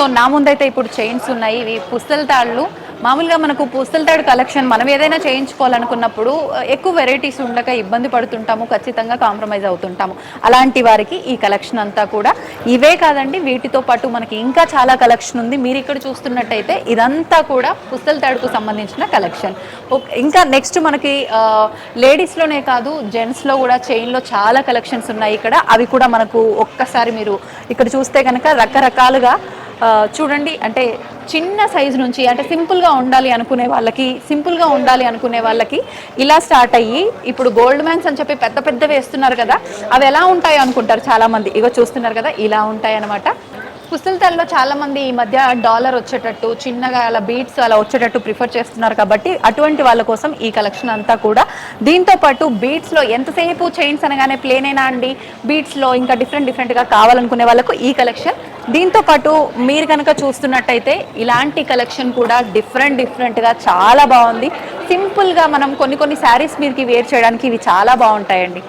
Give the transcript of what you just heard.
So నా ముందైతే ఇప్పుడు చైన్స్ ఉన్నాయి. ఇవి పుస్తల తాళ్ళు. మామూలుగా మనకు పుస్తల తాడు కలెక్షన్ మనం ఏదైనా చేయించుకోవాలనుకున్నప్పుడు ఎక్కువ వెరైటీస్ ఉండక ఇబ్బంది పడుతుంటాము, ఖచ్చితంగా కాంప్రమైజ్ అవుతుంటాము. అలాంటి వారికి ఈ కలెక్షన్ అంతా కూడా ఇవే కాదండి, వీటితో పాటు మనకి ఇంకా చాలా కలెక్షన్ ఉంది. మీరు ఇక్కడ చూస్తున్నట్టయితే ఇదంతా కూడా పుస్తల తాడుకు సంబంధించిన కలెక్షన్. ఇంకా నెక్స్ట్ మనకి లేడీస్లోనే కాదు జెంట్స్లో కూడా చైన్లో చాలా కలెక్షన్స్ ఉన్నాయి ఇక్కడ. అవి కూడా మనకు ఒక్కసారి మీరు ఇక్కడ చూస్తే కనుక రకరకాలుగా చూడండి. అంటే చిన్న సైజు నుంచి అంటే సింపుల్గా ఉండాలి అనుకునే వాళ్ళకి ఇలా స్టార్ట్ అయ్యి ఇప్పుడు గోల్డ్ మ్యాన్స్ అని చెప్పి పెద్ద పెద్ద వేస్తున్నారు కదా, అవి ఎలా ఉంటాయో అనుకుంటారు చాలామంది. ఇగో చూస్తున్నారు కదా, ఇలా ఉంటాయి అన్నమాట. పుస్తలతాల్లో చాలా మంది ఈ మధ్య డాలర్ వచ్చేటట్టు చిన్నగా అలా బీట్స్ అలా వచ్చేటట్టు ప్రిఫర్ చేస్తున్నారు కాబట్టి అటువంటి వాళ్ళ కోసం ఈ కలెక్షన్ అంతా కూడా. దీంతో పాటు బీట్స్లో ఎంతసేపు చైన్స్ అనగానే ప్లేన్ అయినా అండి, బీట్స్లో ఇంకా డిఫరెంట్గా కావాలనుకునే వాళ్ళకు ఈ కలెక్షన్. దీంతో పాటు మీరు కనుక చూస్తున్నట్టయితే ఇలాంటి కలెక్షన్ కూడా డిఫరెంట్గా చాలా బాగుంది. సింపుల్గా మనం కొన్ని శారీస్ మీదకి వేర్ చేయడానికి ఇవి చాలా బాగుంటాయండి.